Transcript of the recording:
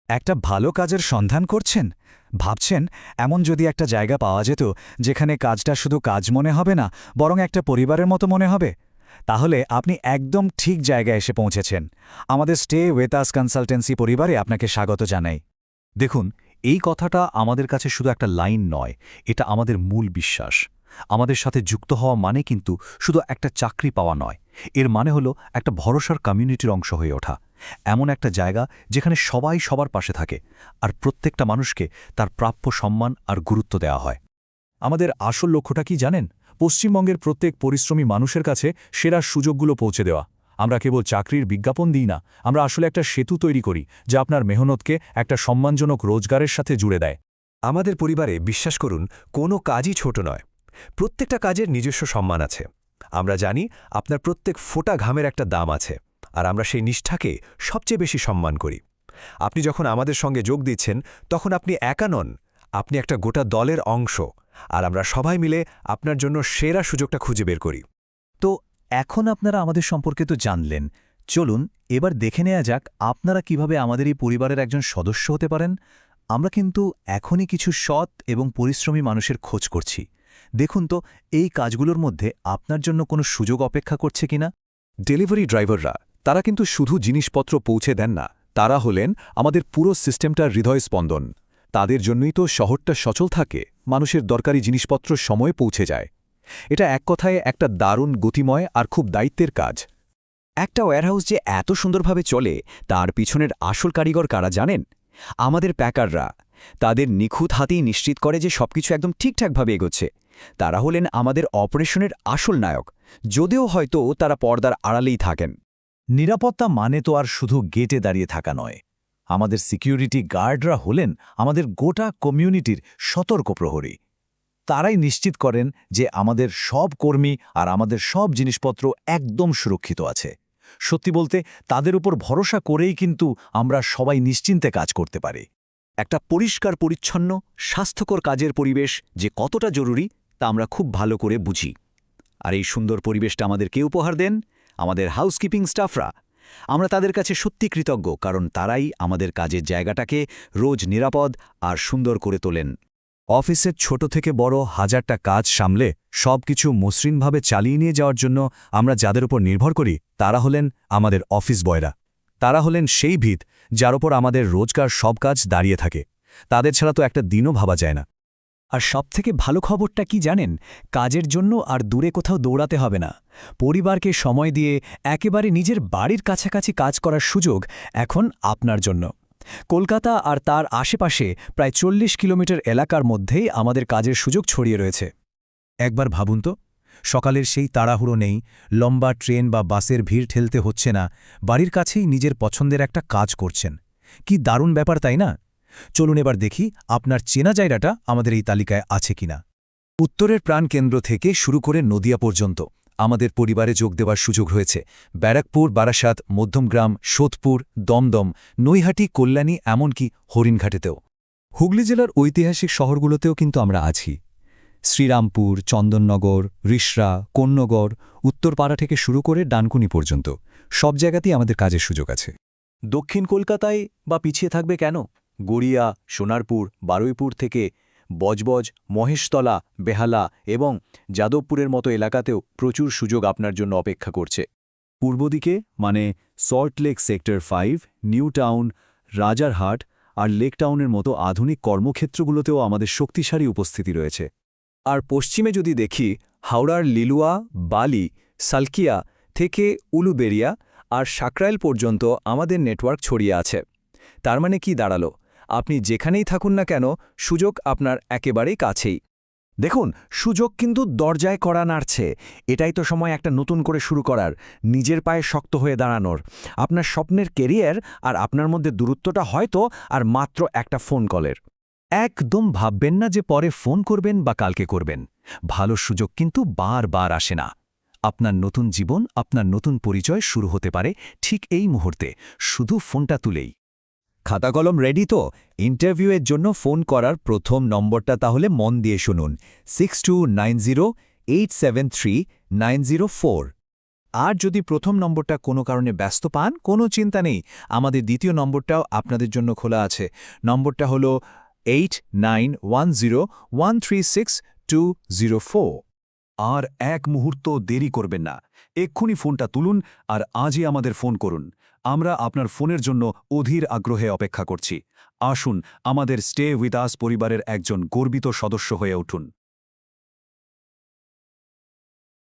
একটা ভালো কাজের সন্ধান করছেন? ভাবছেন এমন যদি একটা জায়গা পাওয়া যেত যেখানে কাজটা শুধু কাজ মনে হবে না, বরং একটা পরিবারের মতো মনে হবে? তাহলে আপনি একদম ঠিক জায়গায় এসে পৌঁছেছেন। আমাদের স্টে উইথ আস কনসালটেন্সি পরিবারে আপনাকে স্বাগত জানাই। দেখুন, এই কথাটা আমাদের কাছে শুধু একটা লাইন নয়, এটা আমাদের মূল বিশ্বাস। আমাদের সাথে যুক্ত হওয়া মানে কিন্তু শুধু একটা চাকরি পাওয়া নয়, এর মানে হলো একটা ভরসার কমিউনিটির অংশ হয়ে ওঠা। এমন একটা জায়গা যেখানে সবাই সবার পাশে থাকে, আর প্রত্যেকটা মানুষকে তার প্রাপ্য সম্মান আর গুরুত্ব দেওয়া হয়। আমাদের আসল লক্ষ্যটা কি জানেন? পশ্চিমবঙ্গের প্রত্যেক পরিশ্রমী মানুষের কাছে সেরা সুযোগগুলো পৌঁছে দেওয়া। আমরা কেবল চাকরির বিজ্ঞাপন দিই না, আমরা আসলে একটা সেতু তৈরি করি যা আপনার মেহনতকে একটা সম্মানজনক রোজগারের সাথে জুড়ে দেয়। আমাদের পরিবারে বিশ্বাস করুন, কোনো কাজই ছোট নয়। প্রত্যেকটা কাজের নিজস্ব সম্মান আছে। আমরা জানি আপনার প্রত্যেক ফোঁটা ঘামের একটা দাম আছে, আর আমরা সেই নিষ্ঠাকে সবচেয়ে বেশি সম্মান করি। আপনি যখন আমাদের সঙ্গে যোগ দিচ্ছেন, তখন আপনি একা নন, আপনি একটা গোটা দলের অংশ, আর আমরা সবাই মিলে আপনার জন্য সেরা সুযোগটা খুঁজে বের করি। তো এখন আপনারা আমাদের সম্পর্কে তো জানলেন, চলুন এবার দেখে নেওয়া যাক আপনারা কিভাবে আমাদের এই পরিবারের একজন সদস্য হতে পারেন। আমরা কিন্তু এখনই কিছু সৎ এবং পরিশ্রমী মানুষের খোঁজ করছি। দেখুন তো এই কাজগুলোর মধ্যে আপনার জন্য কোনো সুযোগ অপেক্ষা করছে কিনা। ডেলিভারি ড্রাইভাররা, তারা কিন্তু শুধু জিনিসপত্র পৌঁছে দেন না, তারা হলেন আমাদের পুরো সিস্টেমটার হৃদয়স্পন্দন। তাদের জন্যই তো শহরটা সচল থাকে, মানুষের দরকারি জিনিসপত্র সময়ে পৌঁছে যায়। এটা এক কথায় একটা দারুণ গতিময় আর খুব দায়িত্বের কাজ। একটা ওয়্যারহাউস যে এত সুন্দরভাবে চলে, তার পিছনের আসল কারিগর কারা জানেন? আমাদের প্যাকাররা। তাদের নিখুঁত হাতেই নিশ্চিত করে যে সবকিছু একদম ঠিকঠাকভাবে এগোচ্ছে। তারা হলেন আমাদের অপারেশনের আসল নায়ক, যদিও হয়তো তারা পর্দার আড়ালেই থাকেন। নিরাপত্তা মানে তো আর শুধু গেটে দাঁড়িয়ে থাকা নয়। আমাদের সিকিউরিটি গার্ডরা হলেন আমাদের গোটা কমিউনিটির সতর্ক প্রহরী। তারাই নিশ্চিত করেন যে আমাদের সব কর্মী আর আমাদের সব জিনিসপত্র একদম সুরক্ষিত আছে। সত্যি বলতে তাদের উপর ভরসা করেই কিন্তু আমরা সবাই নিশ্চিন্তে কাজ করতে পারি। একটা পরিষ্কার পরিচ্ছন্ন স্বাস্থ্যকর কাজের পরিবেশ যে কতটা জরুরি তা আমরা খুব ভালো করে বুঝি। আর এই সুন্দর পরিবেশটা আমাদেরকে উপহার দেন আমাদের হাউসকিপিং স্টাফরা। আমরা তাদের কাছে সত্যি কৃতজ্ঞ, কারণ তারাই আমাদের কাজের জায়গাটাকে রোজ নিরাপদ আর সুন্দর করে তোলেন। অফিসের ছোট থেকে বড় হাজারটা কাজ সামলে সবকিছু মসৃণভাবে চালিয়ে নিয়ে যাওয়ার জন্য আমরা যাদের উপর নির্ভর করি তারা হলেন আমাদের অফিস বয়রা। তারা হলেন সেই ভিত যার ওপর আমাদের রোজকার সব কাজ দাঁড়িয়ে থাকে। তাদের ছাড়া তো একটা দিনও ভাবা যায় না। আর সবথেকে ভালো খবরটা কি জানেন? কাজের জন্য আর দূরে কোথাও দৌড়াতে হবে না। পরিবারকে সময় দিয়ে একেবারে নিজের বাড়ির কাছাকাছি কাজ করার সুযোগ এখন আপনার জন্য। কলকাতা আর তার আশেপাশে প্রায় ৪০ কিলোমিটার এলাকার মধ্যেই আমাদের কাজের সুযোগ ছড়িয়ে রয়েছে। একবার ভাবুন তো, সকালের সেই তাড়াহুড়ো নেই, লম্বা ট্রেন বা বাসের ভিড় ঠেলতে হচ্ছে না, বাড়ির কাছেই নিজের পছন্দের একটা কাজ করছেন। কি দারুণ ব্যাপার, তাই না? চলুন এবার দেখি আপনার চেনা জায়গাটা আমাদের এই তালিকায় আছে কিনা। উত্তরের প্রাণকেন্দ্র থেকে শুরু করে নদিয়া পর্যন্ত আমাদের পরিবারে যোগ দেওয়ার সুযোগ হয়েছে। ব্যারাকপুর, বারাসাত, মধ্যমগ্রাম, সোদপুর, দমদম, নৈহাটি, কল্যাণী, এমনকি হরিণঘাটেতেও। হুগলি জেলার ঐতিহাসিক শহরগুলোতেও কিন্তু আমরা আছি। শ্রীরামপুর, চন্দননগর, রিষড়া, কোন্নগর, উত্তরপাড়া থেকে শুরু করে ডানকুনি পর্যন্ত সব জায়গাতেই আমাদের কাজের সুযোগ আছে। দক্ষিণ কলকাতায় বা পিছিয়ে থাকবে কেন? গড়িয়া, সোনারপুর, বারুইপুর থেকে বজবজ, মহেশতলা, বেহালা এবং যাদবপুরের মতো এলাকাতেও প্রচুর সুযোগ আপনার জন্য অপেক্ষা করছে। পূর্ব দিকে মানে Salt Lake sector 5, New Town, Rajarhat আর লেক টাউনের মতো আধুনিক কর্মক্ষেত্রগুলোতেও আমাদের শক্তিশালী উপস্থিতি রয়েছে। আর পশ্চিমে যদি দেখি, হাওড়ার লিলুয়া, বালি, সালকিয়া থেকে উলুবেরিয়া আর সাকরাইল পর্যন্ত আমাদের নেটওয়ার্ক ছড়িয়ে আছে। তার মানে কি দাঁড়ালো? আপনি যেখানেই থাকুন না কেন, সুযোগ আপনার একেবারেই কাছেই। দেখুন, সুযোগ কিন্তু দরজায় কড়া নাড়ছে। এটাই তো সময় একটা নতুন করে শুরু করার, নিজের পায়ে শক্ত হয়ে দাঁড়ানোর। আপনার স্বপ্নের কেরিয়ার আর আপনার মধ্যে দূরত্বটা হয়তো আর মাত্র একটা ফোন কলের। একদম ভাববেন না যে পরে ফোন করবেন বা কালকে করবেন। ভালো সুযোগ কিন্তু বারবার আসে না। আপনার নতুন জীবন, আপনার নতুন পরিচয় শুরু হতে পারে ঠিক এই মুহূর্তে, শুধু ফোনটা তুলেই। খাতা কলম রেডি তো? ইন্টারভিউয়ের জন্য ফোন করার প্রথম নম্বরটা তাহলে মন দিয়ে শুনুন, 6290873904। আর যদি প্রথম নম্বরটা কোনো কারণে ব্যস্ত পান, কোনো চিন্তা নেই, আমাদের দ্বিতীয় নম্বরটাও আপনাদের জন্য খোলা আছে। নম্বরটা হলো 8910136204। আর এক মুহূর্ত দেরি করবেন না, এক্ষুনি ফোনটা তুলুন আর আজই আমাদের ফোন করুন। আমরা আপনার ফোনের জন্য অধীর আগ্রহে অপেক্ষা করছি। আসুন আমাদের স্টে উইথ আস পরিবারের একজন গর্বিত সদস্য হয়ে উঠুন।